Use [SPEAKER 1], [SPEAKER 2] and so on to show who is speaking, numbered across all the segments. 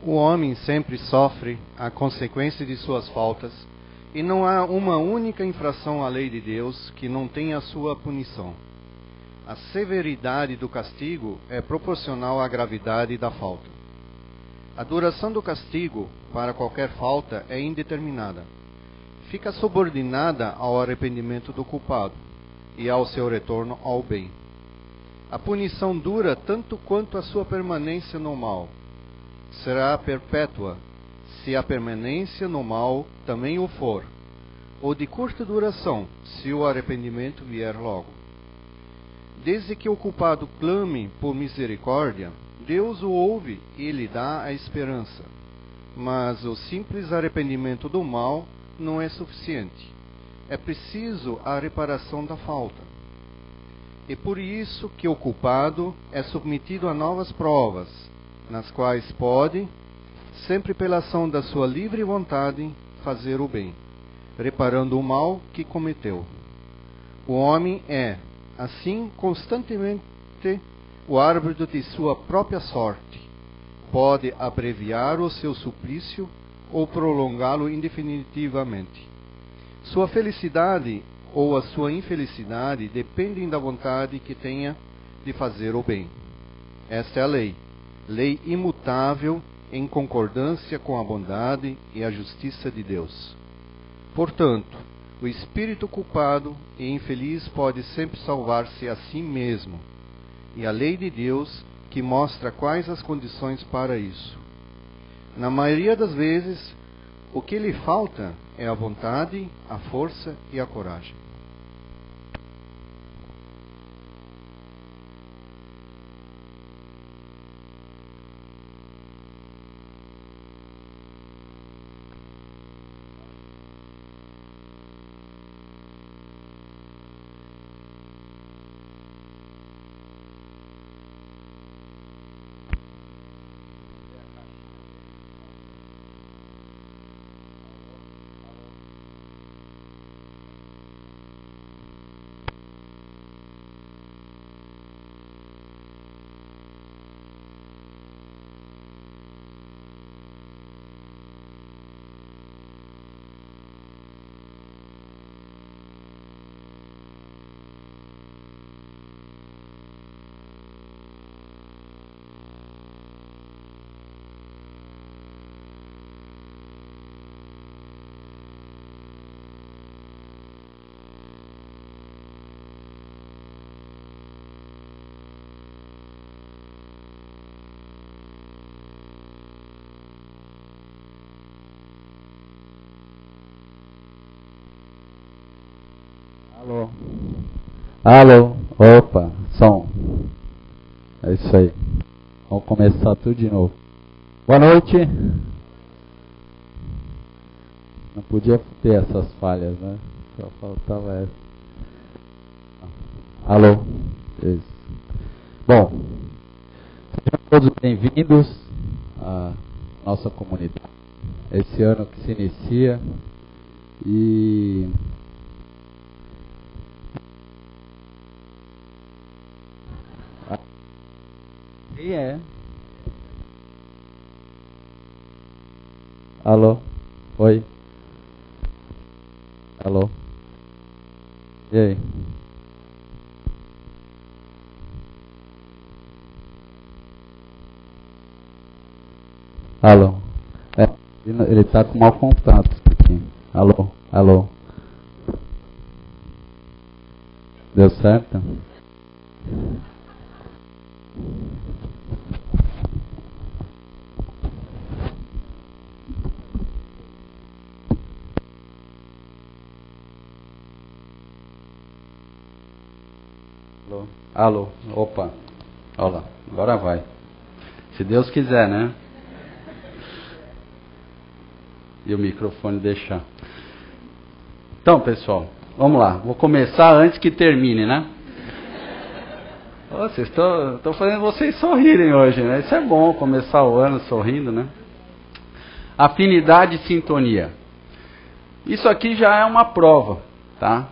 [SPEAKER 1] O homem sempre sofre a consequência de suas faltas, e não há uma única infração à lei de Deus que não tenha a sua punição. A severidade do castigo é proporcional à gravidade da falta. A duração do castigo para qualquer falta é indeterminada. Fica subordinada ao arrependimento do culpado e ao seu retorno ao bem. A punição dura tanto quanto a sua permanência no mal. Será perpétua, se a permanência no mal também o for, ou de curta duração, se o arrependimento vier logo. Desde que o culpado clame por misericórdia, Deus o ouve e lhe dá a esperança. Mas o simples arrependimento do mal não é suficiente. É preciso a reparação da falta. E por isso que o culpado é submetido a novas provas, nas quais pode, sempre pela ação da sua livre vontade, fazer o bem, reparando o mal que cometeu. O homem é, assim, constantemente o árbitro de sua própria sorte. Pode abreviar o seu suplício ou prolongá-lo indefinitivamente. Sua felicidade ou a sua infelicidade dependem da vontade que tenha de fazer o bem. Esta é a lei. Lei imutável em concordância com a bondade e a justiça de Deus. Portanto, o espírito culpado e infeliz pode sempre salvar-se a si mesmo, e a lei de Deus que mostra quais as condições para isso. Na maioria das vezes, o que lhe falta é a vontade, a força e a coragem.
[SPEAKER 2] Alô? Alô? Opa, som. É isso aí. Vamos começar tudo de novo. Boa noite. Não podia ter essas falhas, né? Só faltava essa. Alô? Isso. Bom, sejam todos bem-vindos à nossa comunidade. Esse ano que se inicia e quem é? Alô? Oi? Alô? E aí? Alô? Ele está com mau contato aqui. Alô? Alô? Deu certo? Alô, opa, olha lá, agora vai. Se Deus quiser, né? E o microfone deixar. Então, pessoal, vamos lá. Vou começar antes que termine, né? Estou fazendo vocês sorrirem hoje, né? Isso é bom, começar o ano sorrindo, né? Afinidade e sintonia. Isso aqui já é uma prova, tá?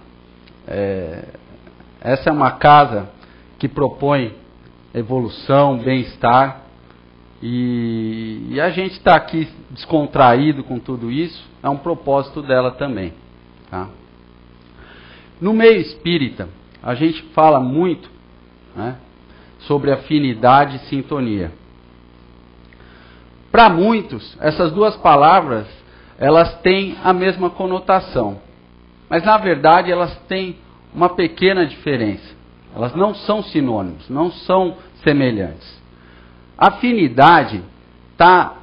[SPEAKER 2] Essa é uma casa que propõe evolução, bem-estar E a gente está aqui descontraído com tudo isso, é um propósito dela também. Tá? No meio espírita, a gente fala muito, né, sobre afinidade e sintonia. Para muitos, essas duas palavras, elas têm a mesma conotação. Mas, na verdade, elas têm uma pequena diferença. Elas não são sinônimos, não são semelhantes. Afinidade está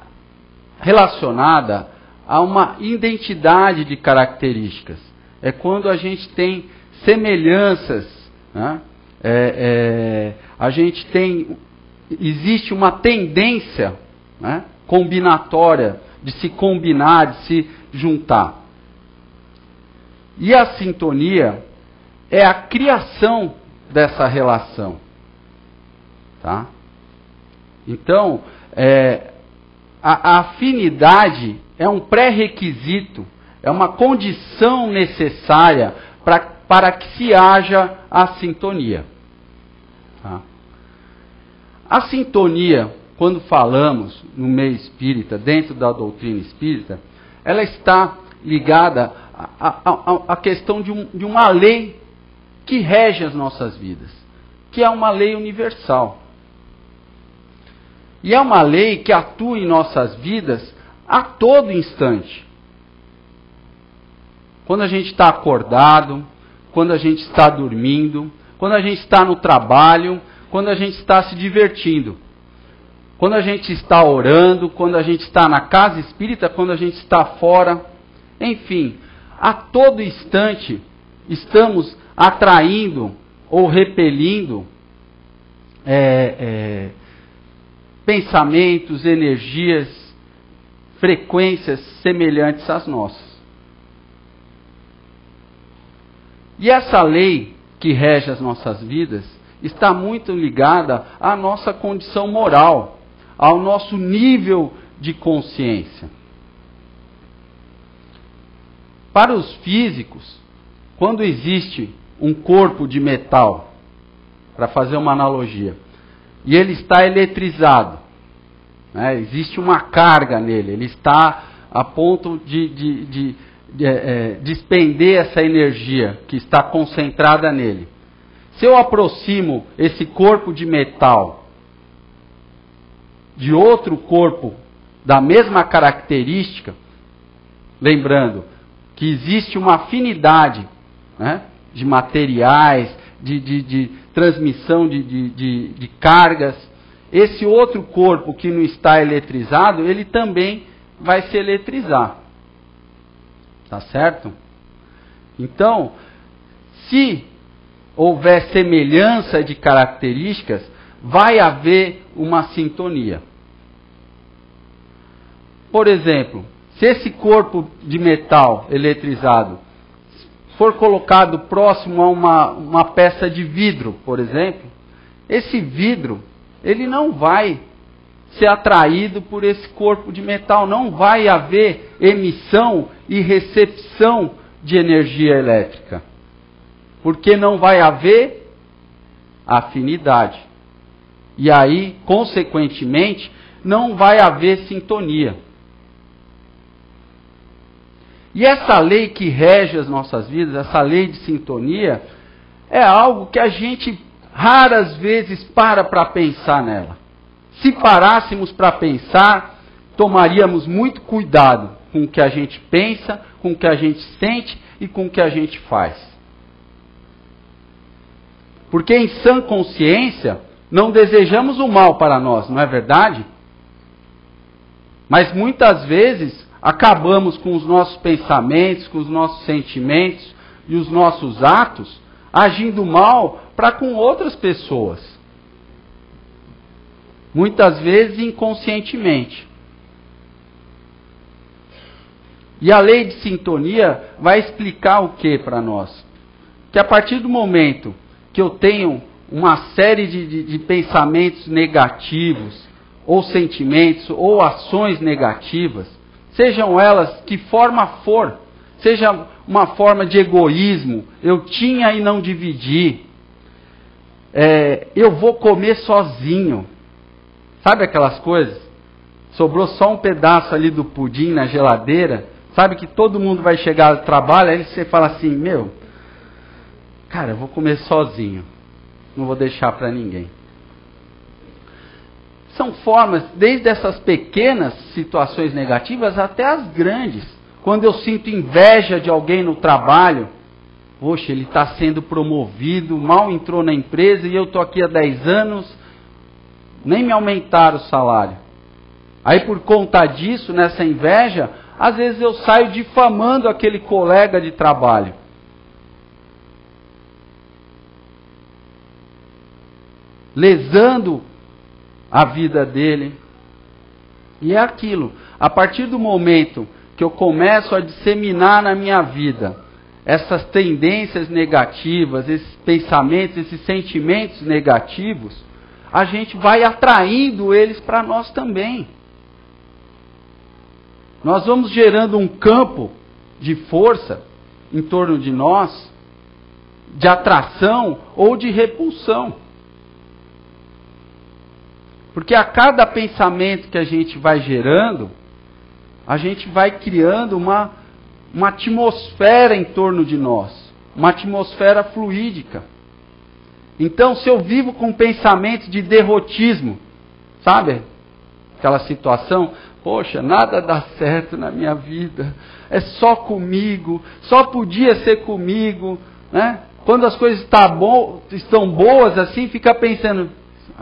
[SPEAKER 2] relacionada a uma identidade de características. É quando a gente tem semelhanças, né? Existe uma tendência, né, combinatória, de se combinar, de se juntar. E a sintonia é a criação dessa relação. Tá? Então, a afinidade é um pré-requisito, é uma condição necessária para que se haja a sintonia. Tá? A sintonia, quando falamos no meio espírita, dentro da doutrina espírita, ela está ligada à questão de uma lei que rege as nossas vidas, que é uma lei universal. E é uma lei que atua em nossas vidas a todo instante. Quando a gente está acordado, quando a gente está dormindo, quando a gente está no trabalho, quando a gente está se divertindo, quando a gente está orando, quando a gente está na casa espírita, quando a gente está fora, enfim, a todo instante estamos atraindo ou repelindo pensamentos, energias, frequências semelhantes às nossas. E essa lei que rege as nossas vidas está muito ligada à nossa condição moral, ao nosso nível de consciência. Para os físicos, quando existe um corpo de metal, para fazer uma analogia, e ele está eletrizado, né, existe uma carga nele, ele está a ponto de despender essa energia que está concentrada nele. Se eu aproximo esse corpo de metal de outro corpo da mesma característica, lembrando que existe uma afinidade, né, de materiais, de transmissão de cargas, esse outro corpo que não está eletrizado, ele também vai se eletrizar. Tá certo? Então, se houver semelhança de características, vai haver uma sintonia. Por exemplo, se esse corpo de metal eletrizado for colocado próximo a uma peça de vidro, por exemplo, esse vidro, ele não vai ser atraído por esse corpo de metal, não vai haver emissão e recepção de energia elétrica, porque não vai haver afinidade. E aí, consequentemente, não vai haver sintonia. E essa lei que rege as nossas vidas, essa lei de sintonia, é algo que a gente raras vezes para pensar nela. Se parássemos para pensar, tomaríamos muito cuidado com o que a gente pensa, com o que a gente sente e com o que a gente faz. Porque em sã consciência, não desejamos o mal para nós, não é verdade? Mas muitas vezes acabamos com os nossos pensamentos, com os nossos sentimentos e os nossos atos, agindo mal para com outras pessoas. Muitas vezes inconscientemente. E a lei de sintonia vai explicar o que para nós? Que a partir do momento que eu tenho uma série de pensamentos negativos, ou sentimentos, ou ações negativas, sejam elas que forma for, seja uma forma de egoísmo, eu tinha e não dividi, eu vou comer sozinho. Sabe aquelas coisas? sobrou só um pedaço ali do pudim na geladeira, sabe que todo mundo vai chegar do trabalho, aí você fala assim, cara, eu vou comer sozinho, não vou deixar para ninguém. São formas, desde essas pequenas situações negativas até as grandes. Quando eu sinto inveja de alguém no trabalho, poxa, ele está sendo promovido, mal entrou na empresa e eu estou aqui há 10 anos, nem me aumentaram o salário. Aí por conta disso, nessa inveja, às vezes eu saio difamando aquele colega de trabalho. Lesando a vida dele. E é aquilo. A partir do momento que eu começo a disseminar na minha vida essas tendências negativas, esses pensamentos, esses sentimentos negativos, a gente vai atraindo eles para nós também. Nós vamos gerando um campo de força em torno de nós, de atração ou de repulsão. Porque a cada pensamento que a gente vai gerando, a gente vai criando uma atmosfera em torno de nós, uma atmosfera fluídica. Então, se eu vivo com pensamento de derrotismo, sabe? Aquela situação, poxa, nada dá certo na minha vida, é só comigo, só podia ser comigo, né? Quando as coisas estão boas assim, fica pensando,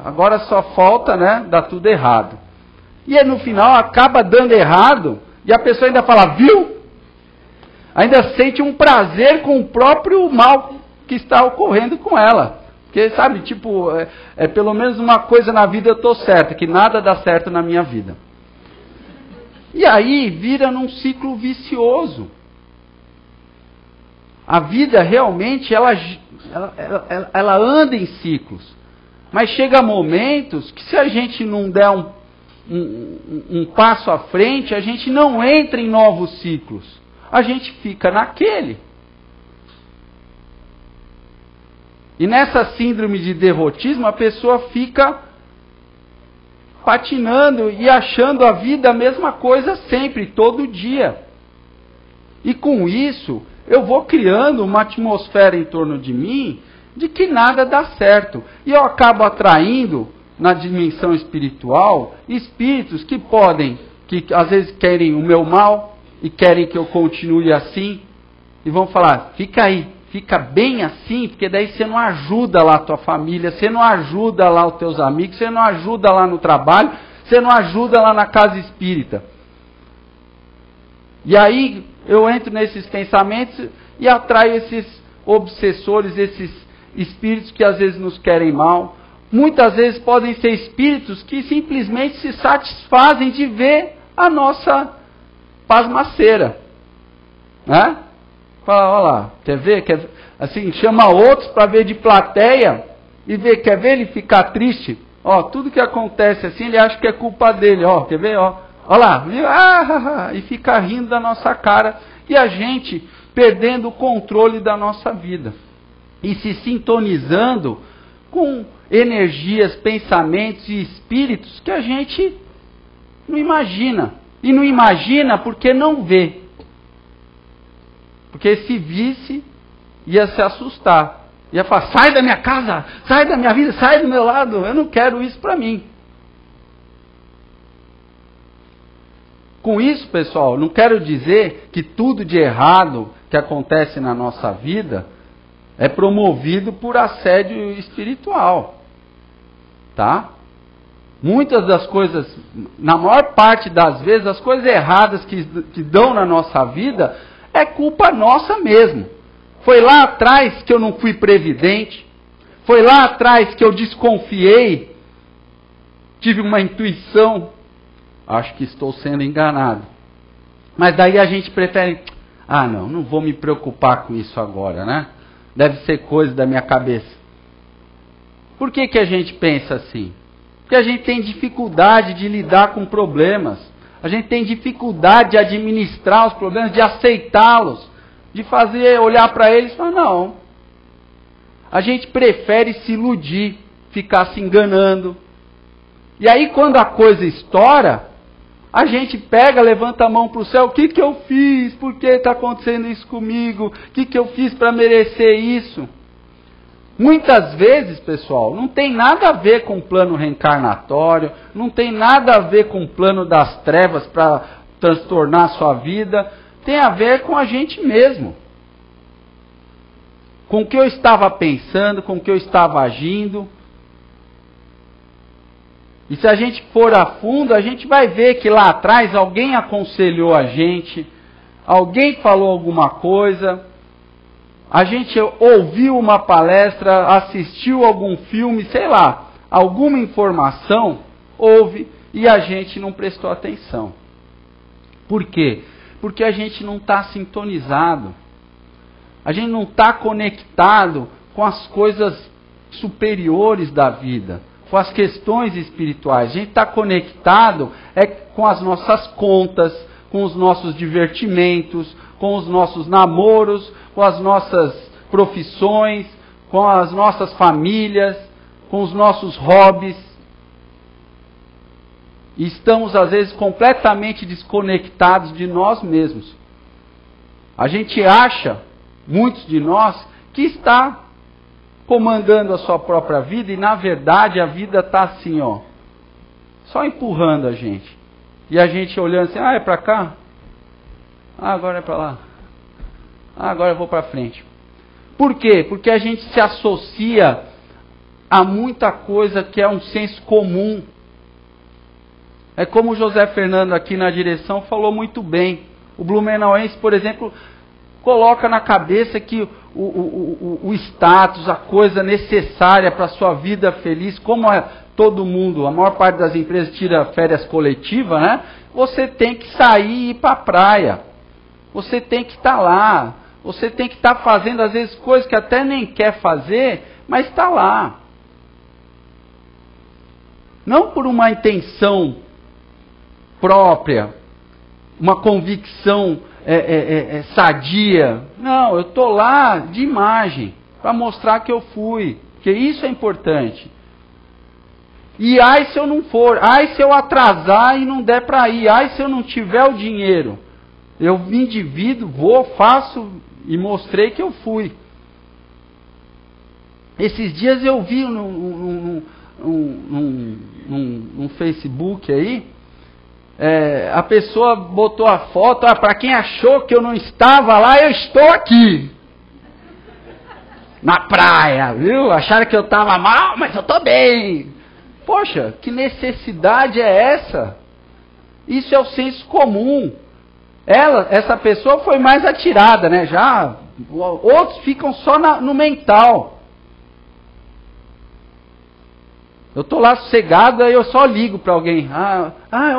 [SPEAKER 2] agora só falta, né, dar tudo errado. E aí no final acaba dando errado, e a pessoa ainda fala, viu? Ainda sente um prazer com o próprio mal que está ocorrendo com ela. Porque, sabe, tipo, pelo menos uma coisa na vida eu estou certo, que nada dá certo na minha vida. E aí vira num ciclo vicioso. A vida realmente, ela anda em ciclos. Mas chega momentos que se a gente não der um passo à frente, a gente não entra em novos ciclos. A gente fica naquele. E nessa síndrome de derrotismo, a pessoa fica patinando e achando a vida a mesma coisa sempre, todo dia. E com isso, eu vou criando uma atmosfera em torno de mim de que nada dá certo. E eu acabo atraindo, na dimensão espiritual, espíritos que às vezes querem o meu mal e querem que eu continue assim. E vão falar, fica aí, fica bem assim, porque daí você não ajuda lá a tua família, você não ajuda lá os teus amigos, você não ajuda lá no trabalho, você não ajuda lá na casa espírita. E aí eu entro nesses pensamentos e atraio esses obsessores, esses espíritos que às vezes nos querem mal. Muitas vezes podem ser espíritos que simplesmente se satisfazem de ver a nossa pasmaceira. Né? Fala, olha lá, quer ver? Assim, chama outros para ver de plateia e quer ver ele ficar triste? Ó, tudo que acontece assim, ele acha que é culpa dele. Ó, quer ver? Ó, olha lá, e fica rindo da nossa cara. E a gente perdendo o controle da nossa vida. E se sintonizando com energias, pensamentos e espíritos que a gente não imagina. E não imagina porque não vê. Porque se visse, ia se assustar. Ia falar, sai da minha casa, sai da minha vida, sai do meu lado. Eu não quero isso para mim. Com isso, pessoal, não quero dizer que tudo de errado que acontece na nossa vida é promovido por assédio espiritual. Tá? Muitas das coisas, na maior parte das vezes, as coisas erradas que dão na nossa vida é culpa nossa mesmo. Foi lá atrás que eu não fui previdente. Foi lá atrás que eu desconfiei. Tive uma intuição. Acho que estou sendo enganado. Mas daí a gente prefere... não vou me preocupar com isso agora, né? Deve ser coisa da minha cabeça. Por que a gente pensa assim? Porque a gente tem dificuldade de lidar com problemas. A gente tem dificuldade de administrar os problemas, de aceitá-los, de olhar para eles e falar, não. A gente prefere se iludir, ficar se enganando. E aí quando a coisa estoura, a gente pega, levanta a mão para o céu, o que eu fiz? Por que está acontecendo isso comigo? O que eu fiz para merecer isso? Muitas vezes, pessoal, não tem nada a ver com o plano reencarnatório, não tem nada a ver com o plano das trevas para transtornar a sua vida, tem a ver com a gente mesmo. Com o que eu estava pensando, com o que eu estava agindo. E se a gente for a fundo, a gente vai ver que lá atrás alguém aconselhou a gente, alguém falou alguma coisa, a gente ouviu uma palestra, assistiu algum filme, sei lá, alguma informação houve e a gente não prestou atenção. Por quê? Porque a gente não está sintonizado. A gente não está conectado com as coisas superiores da vida, com as questões espirituais. A gente está conectado com as nossas contas, com os nossos divertimentos, com os nossos namoros, com as nossas profissões, com as nossas famílias, com os nossos hobbies. E estamos, às vezes, completamente desconectados de nós mesmos. A gente acha, muitos de nós, que está comandando a sua própria vida e, na verdade, a vida está assim, ó, só empurrando a gente. E a gente olhando assim, é para cá? Agora é para lá. Agora eu vou para frente. Por quê? Porque a gente se associa a muita coisa que é um senso comum. É como o José Fernando aqui na direção falou muito bem. O blumenauense, por exemplo, coloca na cabeça que o status, a coisa necessária para a sua vida feliz, como é todo mundo, a maior parte das empresas tira férias coletivas, né? Você tem que sair e ir para a praia. Você tem que estar lá. Você tem que estar fazendo, às vezes, coisas que até nem quer fazer, mas está lá. Não por uma intenção própria, uma convicção sadia. Não, eu estou lá de imagem, para mostrar que eu fui, porque isso é importante. E ai se eu não for, ai se eu atrasar e não der para ir, ai se eu não tiver o dinheiro. Eu me endivido, vou, faço e mostrei que eu fui. Esses dias eu vi num Facebook aí, a pessoa botou a foto, para quem achou que eu não estava lá, eu estou aqui. Na praia, viu? Acharam que eu estava mal, mas eu estou bem. Poxa, que necessidade é essa? Isso é o senso comum. Essa pessoa foi mais atirada, né? Já outros ficam só no mental. Eu estou lá sossegado, aí eu só ligo para alguém.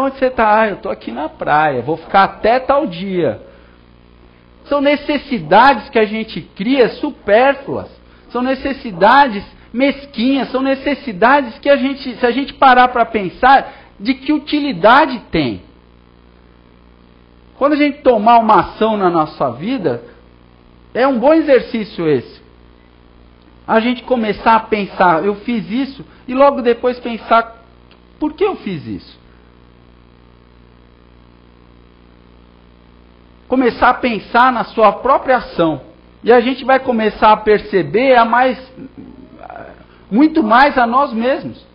[SPEAKER 2] Onde você está? Eu estou aqui na praia, vou ficar até tal dia. São necessidades que a gente cria supérfluas. São necessidades mesquinhas, são necessidades que se a gente parar para pensar, de que utilidade tem. Quando a gente tomar uma ação na nossa vida, é um bom exercício esse. A gente começar a pensar, eu fiz isso, e logo depois pensar, por que eu fiz isso? Começar a pensar na sua própria ação. E a gente vai começar a perceber muito mais a nós mesmos.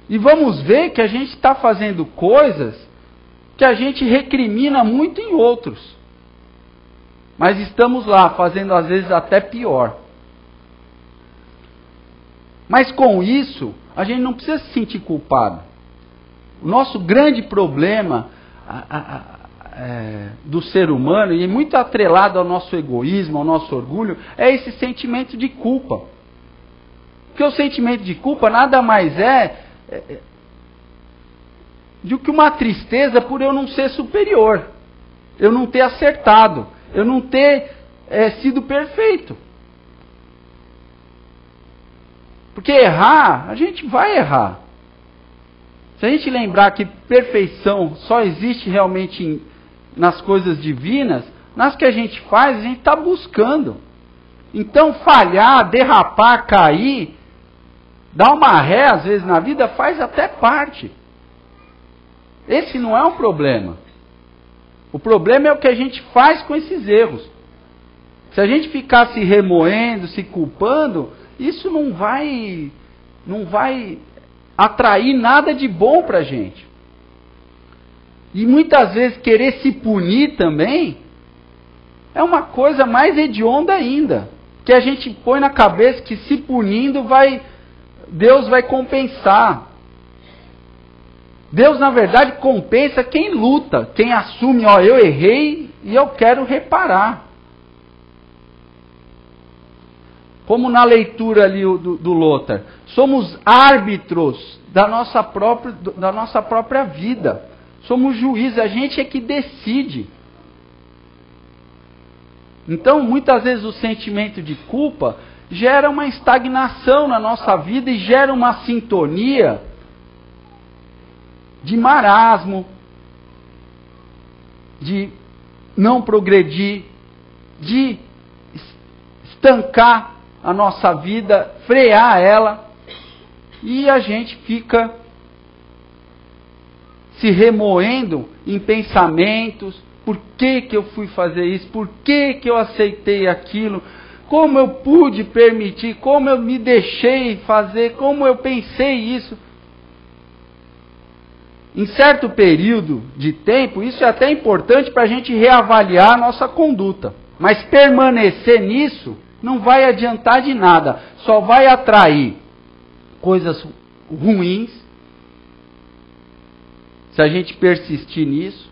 [SPEAKER 2] E vamos ver que a gente está fazendo coisas que a gente recrimina muito em outros. Mas estamos lá, fazendo às vezes até pior. Mas com isso, a gente não precisa se sentir culpado. O nosso grande problema do ser humano, e muito atrelado ao nosso egoísmo, ao nosso orgulho, é esse sentimento de culpa. Porque o sentimento de culpa nada mais é do que uma tristeza por eu não ser superior, eu não ter acertado, eu não ter sido perfeito. Porque errar, a gente vai errar. Se a gente lembrar que perfeição só existe realmente nas coisas divinas, nas que a gente faz, a gente está buscando. Então falhar, derrapar, cair, dar uma ré às vezes na vida, faz até parte. Esse não é um problema. O problema é o que a gente faz com esses erros. Se a gente ficar se remoendo, se culpando, isso não vai atrair nada de bom para a gente. E muitas vezes querer se punir também é uma coisa mais hedionda ainda. Que a gente põe na cabeça que se punindo Deus vai compensar. Deus, na verdade, compensa quem luta, quem assume, eu errei e eu quero reparar. Como na leitura ali do Lothar, somos árbitros da nossa própria vida. Somos juízes, a gente é que decide. Então, muitas vezes o sentimento de culpa gera uma estagnação na nossa vida e gera uma sintonia de marasmo, de não progredir, de estancar a nossa vida, frear ela, e a gente fica se remoendo em pensamentos. Por que eu fui fazer isso? Por que eu aceitei aquilo? Como eu pude permitir? Como eu me deixei fazer? Como eu pensei isso? Em certo período de tempo, isso é até importante para a gente reavaliar a nossa conduta. Mas permanecer nisso não vai adiantar de nada. Só vai atrair coisas ruins se a gente persistir nisso.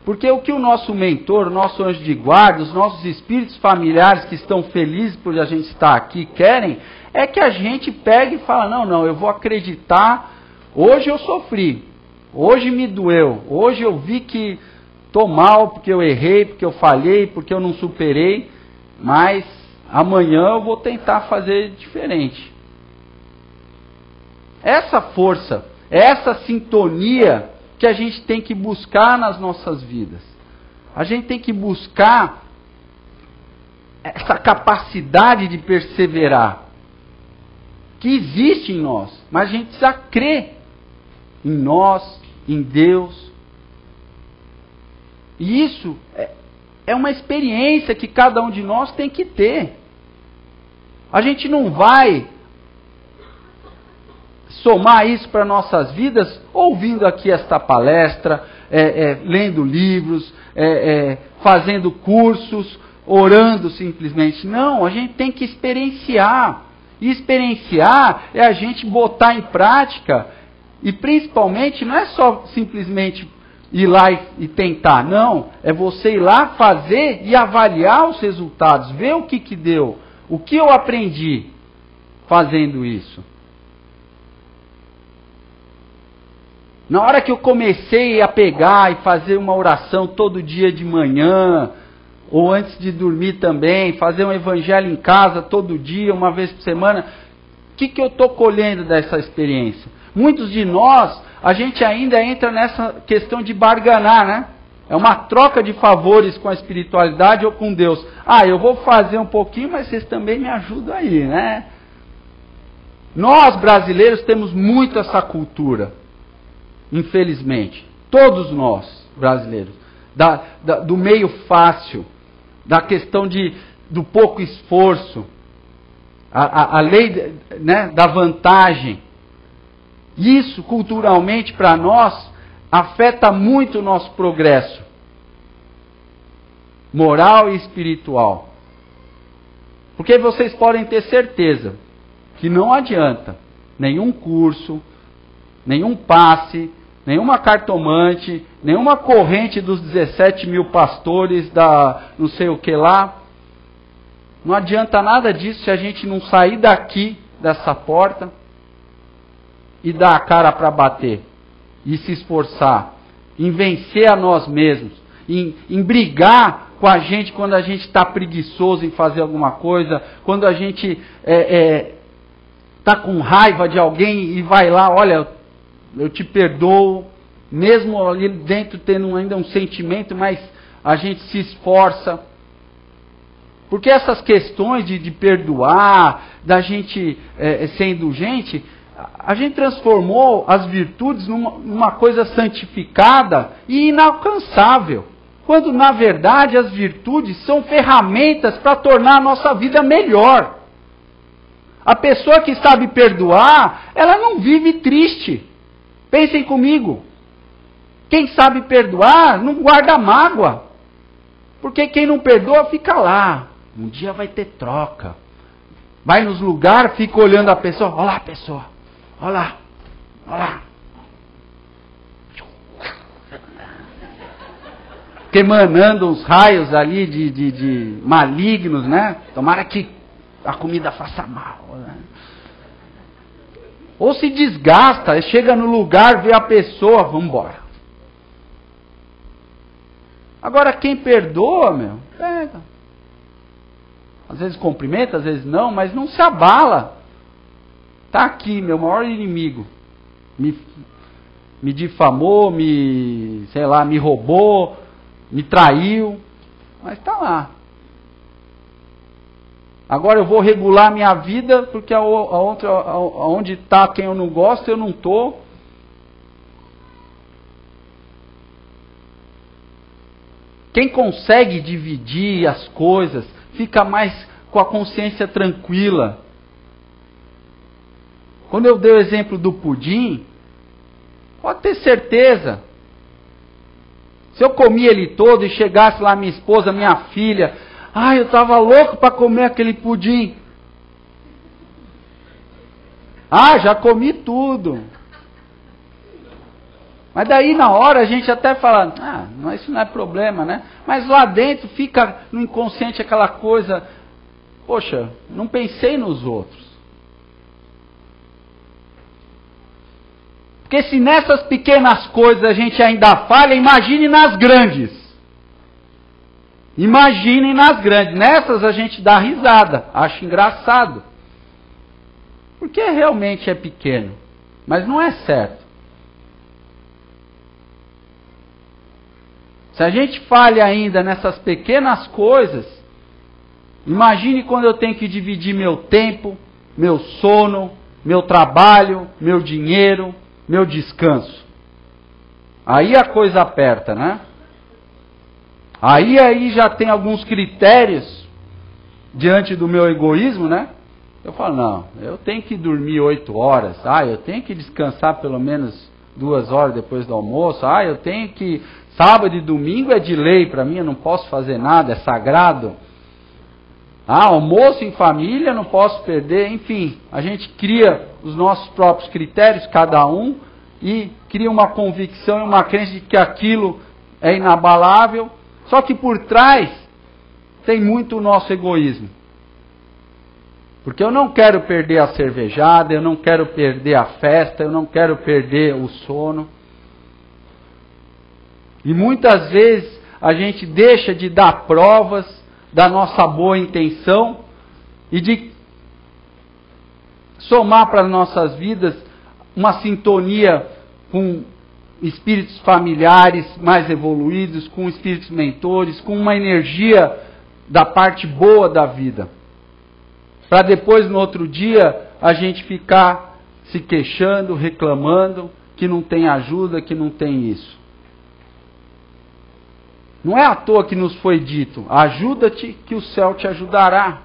[SPEAKER 2] Porque o que o nosso mentor, o nosso anjo de guarda, os nossos espíritos familiares que estão felizes por a gente estar aqui, querem, é que a gente pegue e fala, não, eu vou acreditar, hoje eu sofri, hoje me doeu, hoje eu vi que estou mal, porque eu errei, porque eu falhei, porque eu não superei, mas amanhã eu vou tentar fazer diferente. Essa força, essa sintonia que a gente tem que buscar nas nossas vidas. A gente tem que buscar essa capacidade de perseverar, que existe em nós, mas a gente precisa crer em nós, em Deus. E isso é uma experiência que cada um de nós tem que ter. A gente não vai somar isso para nossas vidas ouvindo aqui esta palestra, lendo livros, fazendo cursos, orando simplesmente. Não, a gente tem que experienciar. E experienciar é a gente botar em prática, e principalmente não é só simplesmente ir lá e tentar, não, é você ir lá fazer e avaliar os resultados, ver o que deu, o que eu aprendi fazendo isso. Na hora que eu comecei a pegar e fazer uma oração todo dia de manhã, ou antes de dormir também, fazer um evangelho em casa todo dia, uma vez por semana, o que eu estou colhendo dessa experiência? Muitos de nós, a gente ainda entra nessa questão de barganar, né? É uma troca de favores com a espiritualidade ou com Deus. Eu vou fazer um pouquinho, mas vocês também me ajudam aí, né? Nós, brasileiros, temos muito essa cultura. Infelizmente, todos nós brasileiros, do meio fácil, da questão do pouco esforço, a lei, né, da vantagem. Isso, culturalmente, para nós, afeta muito o nosso progresso moral e espiritual. Porque vocês podem ter certeza que não adianta nenhum curso, nenhum passe, nenhuma cartomante, nenhuma corrente dos 17 mil pastores da não sei o que lá. Não adianta nada disso se a gente não sair daqui, dessa porta, e dar a cara para bater, e se esforçar, em vencer a nós mesmos, em brigar com a gente quando a gente está preguiçoso em fazer alguma coisa, quando a gente está com raiva de alguém e vai lá, olha, eu te perdoo, mesmo ali dentro tendo ainda um sentimento, mas a gente se esforça. Porque essas questões de perdoar, da gente ser indulgente, a gente transformou as virtudes numa coisa santificada e inalcançável. Quando, na verdade, as virtudes são ferramentas para tornar a nossa vida melhor. A pessoa que sabe perdoar, ela não vive triste. Pensem comigo. Quem sabe perdoar não guarda mágoa. Porque quem não perdoa fica lá. Um dia vai ter troca. Vai nos lugares, fica olhando a pessoa. Olha lá, pessoa. Olha lá. Olha lá. Emanando uns raios ali de malignos, né? Tomara que a comida faça mal. Né? Ou se desgasta, chega no lugar, vê a pessoa, vamos embora. Agora quem perdoa, meu, pega. Às vezes cumprimenta, às vezes não, mas não se abala. Está aqui, meu maior inimigo. Me difamou, me roubou, me traiu, mas está lá. Agora eu vou regular minha vida, porque onde está quem eu não gosto, eu não estou. Quem consegue dividir as coisas, fica mais com a consciência tranquila. Quando eu dei o exemplo do pudim, pode ter certeza. Se eu comi ele todo e chegasse lá minha esposa, minha filha, eu estava louco para comer aquele pudim. Já comi tudo. Mas daí na hora a gente até fala, isso não é problema, né? Mas lá dentro fica no inconsciente aquela coisa, poxa, não pensei nos outros. Porque se nessas pequenas coisas a gente ainda falha, imagine nas grandes. Imaginem nas grandes. Nessas a gente dá risada, acha engraçado. Porque realmente é pequeno, mas não é certo. Se a gente falha ainda nessas pequenas coisas, imagine quando eu tenho que dividir meu tempo, meu sono, meu trabalho, meu dinheiro, meu descanso. Aí a coisa aperta, né? Aí já tem alguns critérios diante do meu egoísmo, né? Eu falo, não, eu tenho que dormir 8 horas, eu tenho que descansar pelo menos 2 horas depois do almoço, eu tenho que... Sábado e domingo é de lei para mim, eu não posso fazer nada, é sagrado. Almoço em família, não posso perder. Enfim, a gente cria os nossos próprios critérios, cada um, e cria uma convicção e uma crença de que aquilo é inabalável. Só que por trás tem muito o nosso egoísmo. Porque eu não quero perder a cervejada, eu não quero perder a festa, eu não quero perder o sono. E muitas vezes a gente deixa de dar provas da nossa boa intenção e de somar para as nossas vidas uma sintonia com espíritos familiares mais evoluídos, com espíritos mentores, com uma energia da parte boa da vida. Para depois, no outro dia, a gente ficar se queixando, reclamando que não tem ajuda, que não tem isso. Não é à toa que nos foi dito, ajuda-te que o céu te ajudará.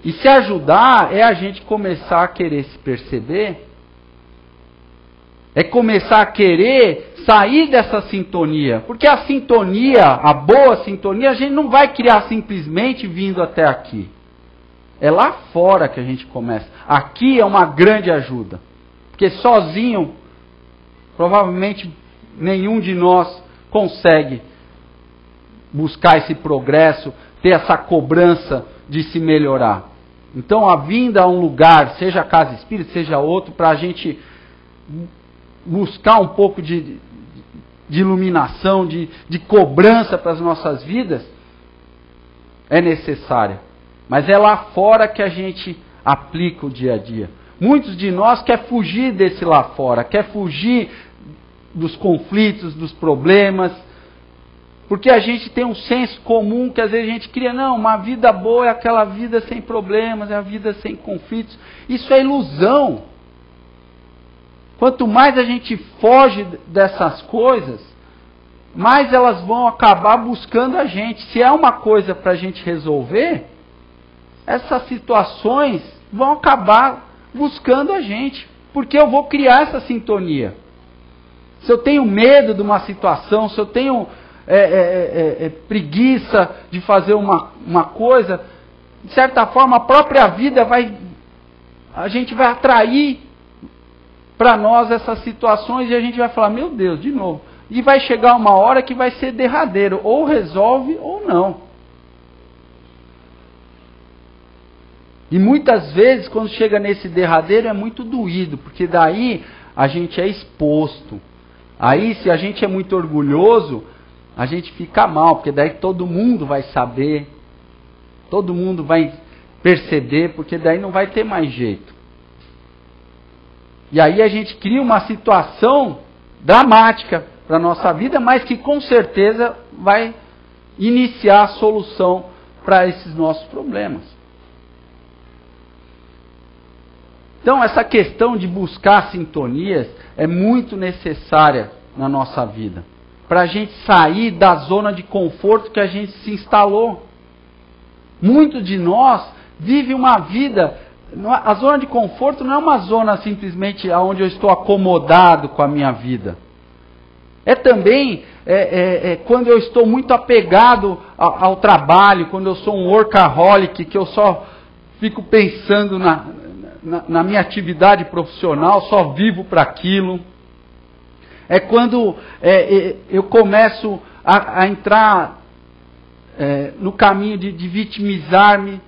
[SPEAKER 2] E se ajudar é a gente começar a querer se perceber, é começar a querer sair dessa sintonia. Porque a sintonia, a boa sintonia, a gente não vai criar simplesmente vindo até aqui. É lá fora que a gente começa. Aqui é uma grande ajuda. Porque sozinho, provavelmente nenhum de nós consegue buscar esse progresso, ter essa cobrança de se melhorar. Então a vinda a um lugar, seja a casa espírita, seja outro, para a gente buscar um pouco de iluminação, de cobrança para as nossas vidas, é necessária. Mas é lá fora que a gente aplica o dia a dia. Muitos de nós querem fugir desse lá fora, quer fugir dos conflitos, dos problemas, Porque a gente tem um senso comum que às vezes a gente cria, não, uma vida boa é aquela vida sem problemas, é a vida sem conflitos. Isso é ilusão. Quanto mais a gente foge dessas coisas, mais elas vão acabar buscando a gente. Se é uma coisa para a gente resolver, essas situações vão acabar buscando a gente. Porque eu vou criar essa sintonia. Se eu tenho medo de uma situação, se eu tenho preguiça de fazer uma coisa, de certa forma a própria vida a gente vai atrair para nós essas situações e a gente vai falar, meu Deus, de novo. E vai chegar uma hora que vai ser derradeiro, ou resolve ou não. E muitas vezes quando chega nesse derradeiro é muito doído, porque daí a gente é exposto. Aí se a gente é muito orgulhoso, a gente fica mal, porque daí todo mundo vai saber, todo mundo vai perceber, porque daí não vai ter mais jeito. E aí a gente cria uma situação dramática para a nossa vida, mas que com certeza vai iniciar a solução para esses nossos problemas. Então essa questão de buscar sintonias é muito necessária na nossa vida. Para a gente sair da zona de conforto que a gente se instalou. Muitos de nós vivem uma vida... A zona de conforto não é uma zona simplesmente onde eu estou acomodado com a minha vida. É também quando eu estou muito apegado ao trabalho, quando eu sou um workaholic, que eu só fico pensando na minha atividade profissional, só vivo para aquilo. É quando eu começo a entrar no caminho de vitimizar-me.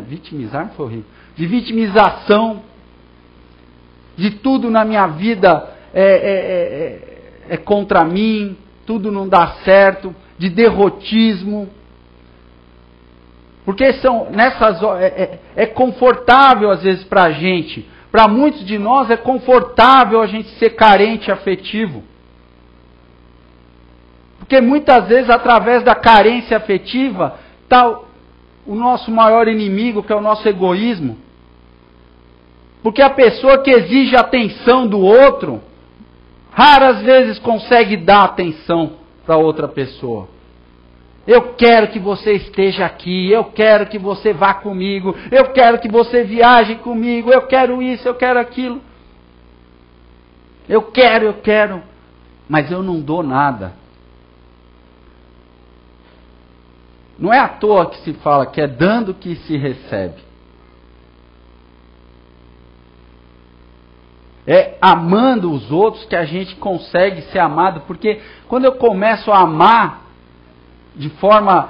[SPEAKER 2] Vitimizar-me foi horrível. De vitimização. De tudo na minha vida é contra mim. Tudo não dá certo. De derrotismo. Porque é confortável às vezes para a gente. Para muitos de nós é confortável a gente ser carente afetivo. Porque muitas vezes, através da carência afetiva, está o nosso maior inimigo, que é o nosso egoísmo. Porque a pessoa que exige a atenção do outro, raras vezes consegue dar atenção para outra pessoa. Eu quero que você esteja aqui, eu quero que você vá comigo, eu quero que você viaje comigo, eu quero isso, eu quero aquilo. Eu quero, mas eu não dou nada. Não é à toa que se fala que é dando que se recebe. É amando os outros que a gente consegue ser amado. Porque quando eu começo a amar de forma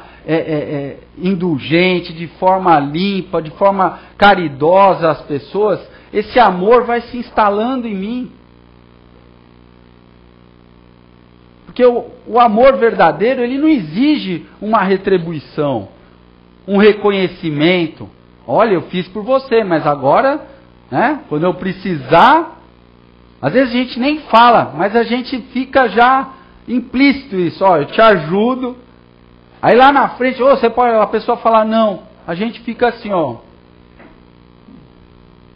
[SPEAKER 2] indulgente, de forma limpa, de forma caridosa as pessoas, esse amor vai se instalando em mim. Porque o amor verdadeiro, ele não exige uma retribuição, um reconhecimento. Olha, eu fiz por você, mas agora, quando eu precisar, às vezes a gente nem fala, mas a gente fica já implícito isso. Ó, eu te ajudo. Aí lá na frente, a pessoa falar não. A gente fica assim, ó.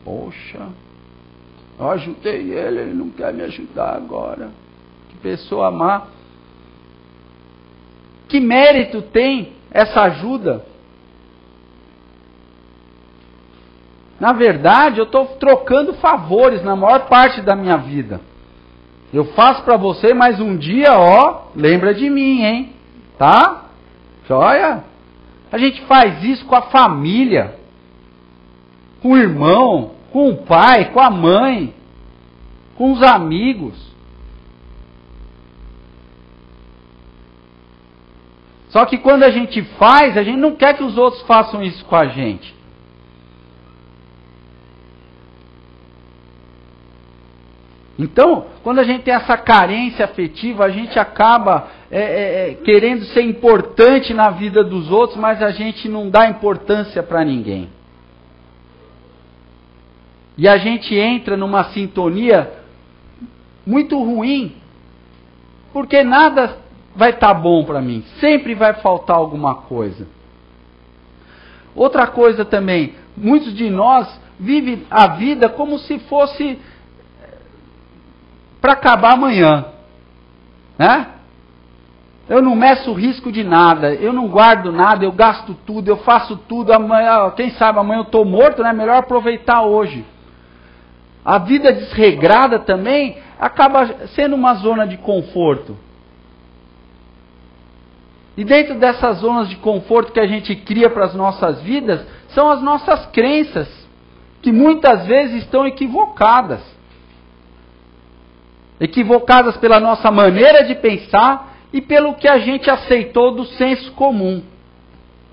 [SPEAKER 2] Poxa, eu ajudei ele não quer me ajudar agora. Pessoa má. Que mérito tem essa ajuda? Na verdade, eu estou trocando favores na maior parte da minha vida. Eu faço para você, mas um dia, lembra de mim, hein? Tá? Joia? A gente faz isso com a família, com o irmão, com o pai, com a mãe, com os amigos. Só que quando a gente faz, a gente não quer que os outros façam isso com a gente. Então, quando a gente tem essa carência afetiva, a gente acaba querendo ser importante na vida dos outros, mas a gente não dá importância para ninguém. E a gente entra numa sintonia muito ruim, porque nada vai estar bom para mim. Sempre vai faltar alguma coisa. Outra coisa também, muitos de nós vivem a vida como se fosse para acabar amanhã, né? Eu não meço o risco de nada, eu não guardo nada, eu gasto tudo, eu faço tudo, amanhã, quem sabe amanhã eu estou morto, né? Melhor aproveitar hoje. A vida desregrada também acaba sendo uma zona de conforto. E dentro dessas zonas de conforto que a gente cria para as nossas vidas, são as nossas crenças, que muitas vezes estão equivocadas. Equivocadas pela nossa maneira de pensar e pelo que a gente aceitou do senso comum.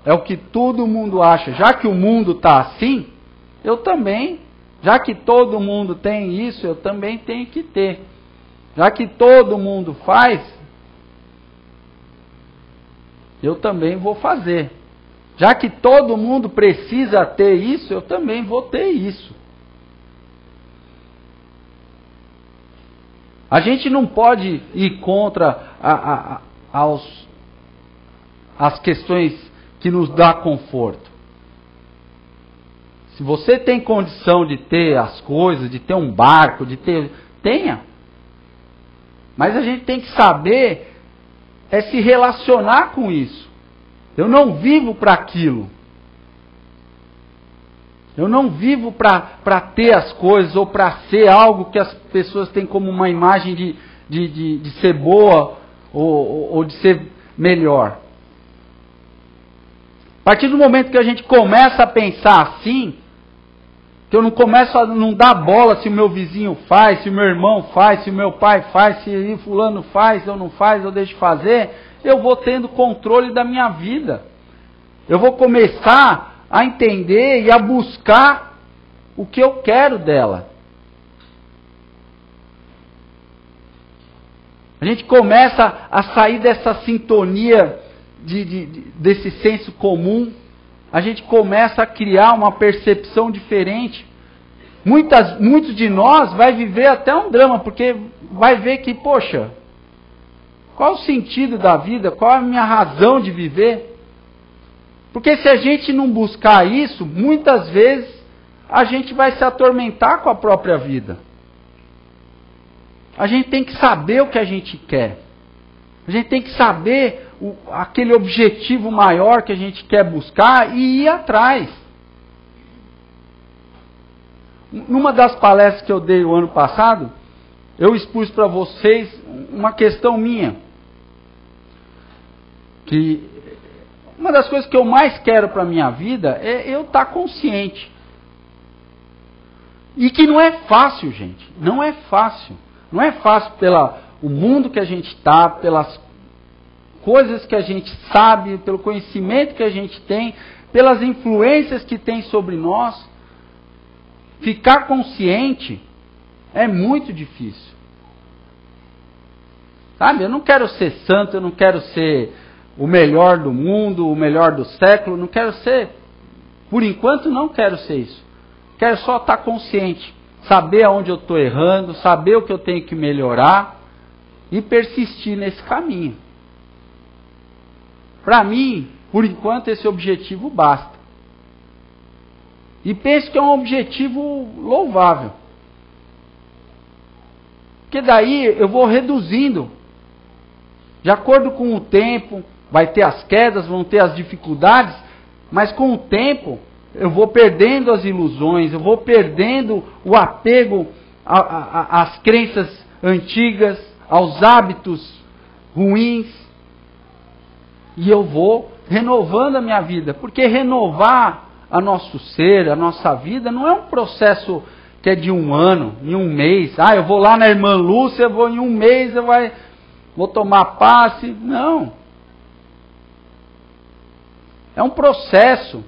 [SPEAKER 2] É o que todo mundo acha. Já que o mundo está assim, eu também. Já que todo mundo tem isso, eu também tenho que ter. Já que todo mundo faz, eu também vou fazer. Já que todo mundo precisa ter isso, eu também vou ter isso. A gente não pode ir contra as questões que nos dão conforto. Se você tem condição de ter as coisas, de ter um barco, tenha. Mas a gente tem que saber se relacionar com isso. Eu não vivo para aquilo. Eu não vivo para ter as coisas ou para ser algo que as pessoas têm como uma imagem de ser boa ou de ser melhor. A partir do momento que a gente começa a pensar assim, que eu não começo a não dar bola se o meu vizinho faz, se o meu irmão faz, se o meu pai faz, se fulano faz, eu não faz, eu deixo de fazer, eu vou tendo controle da minha vida. Eu vou começar a entender e a buscar o que eu quero dela. A gente começa a sair dessa sintonia desse senso comum. A gente começa a criar uma percepção diferente. Muitos de nós vai viver até um drama, porque vai ver que, poxa, qual o sentido da vida? Qual a minha razão de viver? Porque se a gente não buscar isso, muitas vezes a gente vai se atormentar com a própria vida. A gente tem que saber o que a gente quer. A gente tem que saber aquele objetivo maior que a gente quer buscar e ir atrás. Numa das palestras que eu dei o ano passado, eu expus para vocês uma questão minha. Que uma das coisas que eu mais quero para a minha vida é eu estar consciente. E que não é fácil, gente. Não é fácil. Não é fácil pelo mundo que a gente está, pelas coisas que a gente sabe, pelo conhecimento que a gente tem, pelas influências que tem sobre nós. Ficar consciente é muito difícil. Sabe? Eu não quero ser santo, eu não quero ser o melhor do mundo, o melhor do século, não quero ser, por enquanto não quero ser isso. Quero só estar consciente, saber aonde eu estou errando, saber o que eu tenho que melhorar e persistir nesse caminho. Para mim, por enquanto, esse objetivo basta. E penso que é um objetivo louvável. Porque daí eu vou reduzindo. De acordo com o tempo, vai ter as quedas, vão ter as dificuldades, mas com o tempo eu vou perdendo as ilusões, eu vou perdendo o apego às crenças antigas, aos hábitos ruins, e eu vou renovando a minha vida, porque renovar a nosso ser, a nossa vida, não é um processo que é de um ano, em um mês. Eu vou lá na irmã Lúcia, em um mês vou tomar passe. Não. É um processo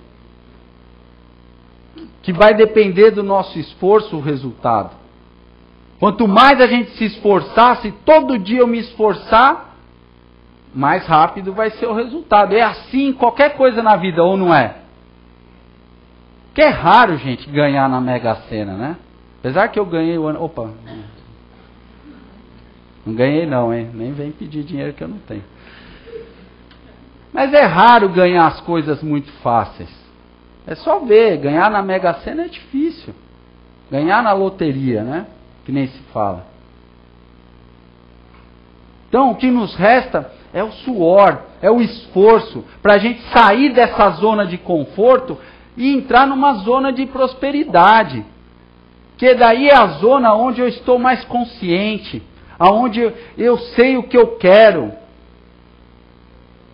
[SPEAKER 2] que vai depender do nosso esforço o resultado. Quanto mais a gente se esforçar, se todo dia eu me esforçar, mais rápido vai ser o resultado. É assim qualquer coisa na vida, ou não é? Que é raro, gente, ganhar na Mega Sena, né? Apesar que eu ganhei o ano... Opa! Não ganhei não, hein? Nem vem pedir dinheiro que eu não tenho. Mas é raro ganhar as coisas muito fáceis. É só ver, ganhar na Mega Sena é difícil. Ganhar na loteria, né? Que nem se fala. Então, o que nos resta é o suor, é o esforço para a gente sair dessa zona de conforto e entrar numa zona de prosperidade. Que daí é a zona onde eu estou mais consciente, aonde eu sei o que eu quero,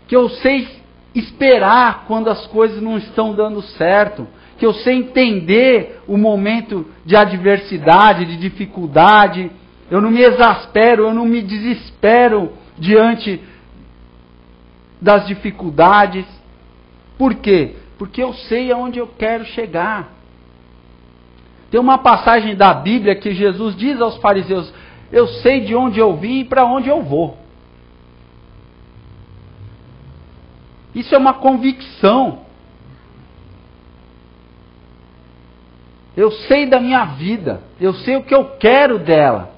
[SPEAKER 2] que eu sei esperar quando as coisas não estão dando certo, que eu sei entender o momento de adversidade, de dificuldade. Eu não me exaspero, eu não me desespero diante das dificuldades. Por quê? Porque eu sei aonde eu quero chegar. Tem uma passagem da Bíblia que Jesus diz aos fariseus: eu sei de onde eu vim e para onde eu vou. Isso é uma convicção. Eu sei da minha vida, eu sei o que eu quero dela.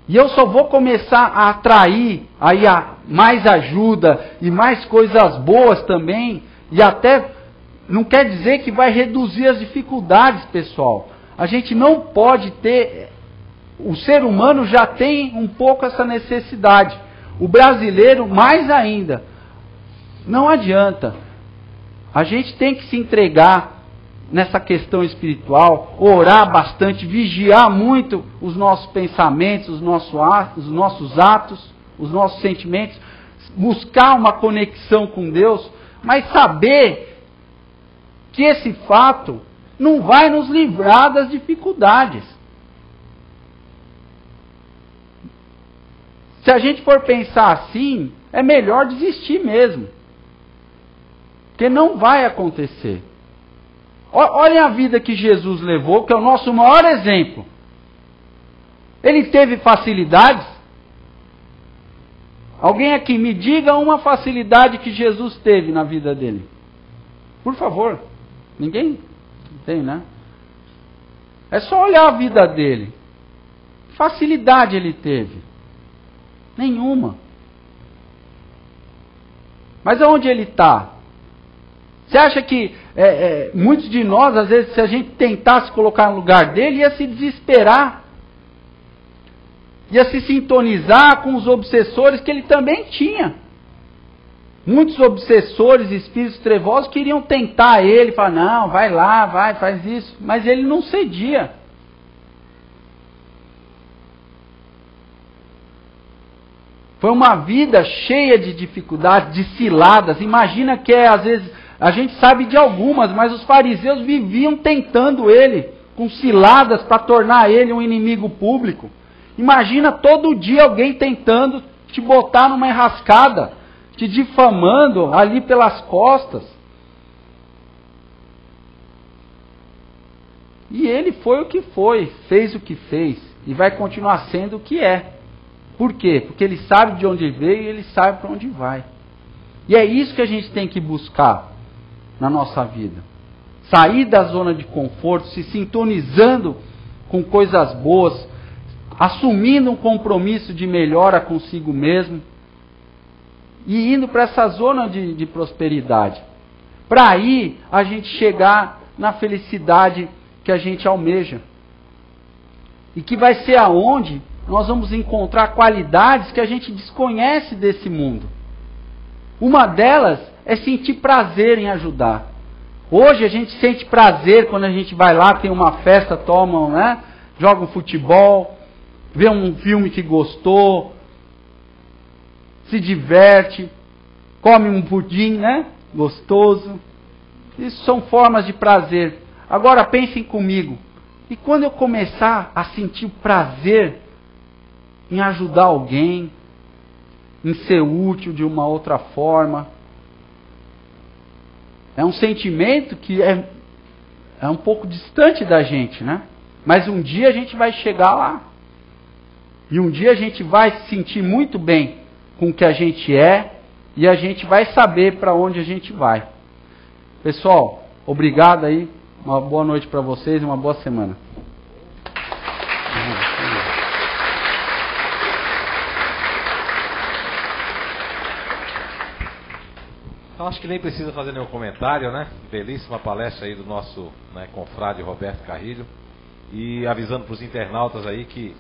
[SPEAKER 2] E eu só vou começar a atrair aí mais ajuda e mais coisas boas também. E até, não quer dizer que vai reduzir as dificuldades, pessoal. A gente não pode ter... O ser humano já tem um pouco essa necessidade. O brasileiro, mais ainda. Não adianta. A gente tem que se entregar nessa questão espiritual, orar bastante, vigiar muito os nossos pensamentos, os nossos atos, os nossos sentimentos, buscar uma conexão com Deus, mas saber que esse fato não vai nos livrar das dificuldades. Se a gente for pensar assim, é melhor desistir mesmo. Porque não vai acontecer. Olhem a vida que Jesus levou, que é o nosso maior exemplo. Ele teve facilidades? Alguém aqui me diga uma facilidade que Jesus teve na vida dele. Por favor. Ninguém tem, né? É só olhar a vida dele. Que facilidade ele teve? Nenhuma. Mas aonde ele está? Você acha que muitos de nós, às vezes, se a gente tentasse colocar no lugar dele, ia se desesperar. Ia se sintonizar com os obsessores que ele também tinha. Muitos obsessores, espíritos trevosos, queriam tentar ele, falar, não, vai lá, vai, faz isso. Mas ele não cedia. Foi uma vida cheia de dificuldades, de ciladas. Imagina que às vezes, a gente sabe de algumas, mas os fariseus viviam tentando ele, com ciladas para tornar ele um inimigo público. Imagina todo dia alguém tentando te botar numa enrascada, te difamando ali pelas costas. E ele foi o que foi, fez o que fez, e vai continuar sendo o que é. Por quê? Porque ele sabe de onde veio e ele sabe para onde vai. E é isso que a gente tem que buscar na nossa vida. Sair da zona de conforto, se sintonizando com coisas boas, assumindo um compromisso de melhora consigo mesmo e indo para essa zona de prosperidade. Para aí a gente chegar na felicidade que a gente almeja. E que vai ser aonde nós vamos encontrar qualidades que a gente desconhece desse mundo. Uma delas é sentir prazer em ajudar. Hoje a gente sente prazer quando a gente vai lá, tem uma festa, toma, né? Joga um futebol, vê um filme que gostou, se diverte, come um pudim, né? Gostoso. Isso são formas de prazer. Agora pensem comigo. E quando eu começar a sentir o prazer em ajudar alguém, em ser útil de uma outra forma? É um sentimento que é um pouco distante da gente, né? Mas um dia a gente vai chegar lá. E um dia a gente vai se sentir muito bem com o que a gente é e a gente vai saber para onde a gente vai. Pessoal, obrigado aí. Uma boa noite para vocês e uma boa semana.
[SPEAKER 3] acho que nem precisa fazer nenhum comentário, né? Belíssima palestra aí do nosso, né, confrade Roberto Carrilho. E avisando para os internautas aí que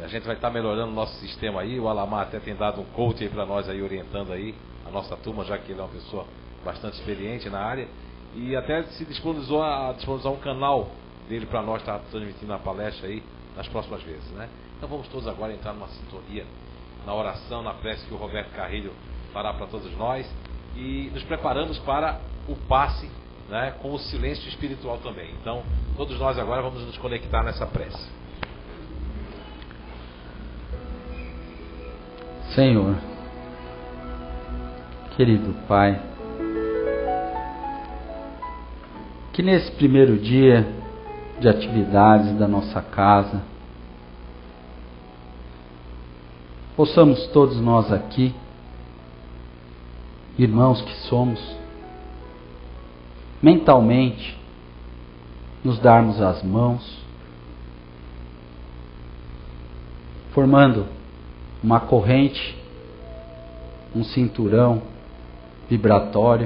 [SPEAKER 3] a gente vai estar melhorando o nosso sistema aí. O Alamar até tem dado um coach aí para nós aí, orientando aí a nossa turma, já que ele é uma pessoa bastante experiente na área. E até se disponibilizou a disponibilizar um canal dele para nós estar transmitindo a palestra aí nas próximas vezes, né? Então vamos todos agora entrar numa sintonia, na oração, na prece que o Roberto Carrilho fará para todos nós, e nos preparamos para o passe, né, com o silêncio espiritual também. Então todos nós agora vamos nos conectar nessa prece.
[SPEAKER 2] Senhor, querido Pai, que nesse primeiro dia de atividades da nossa casa, possamos todos nós aqui, irmãos que somos, mentalmente, nos darmos as mãos, formando uma corrente, um cinturão vibratório,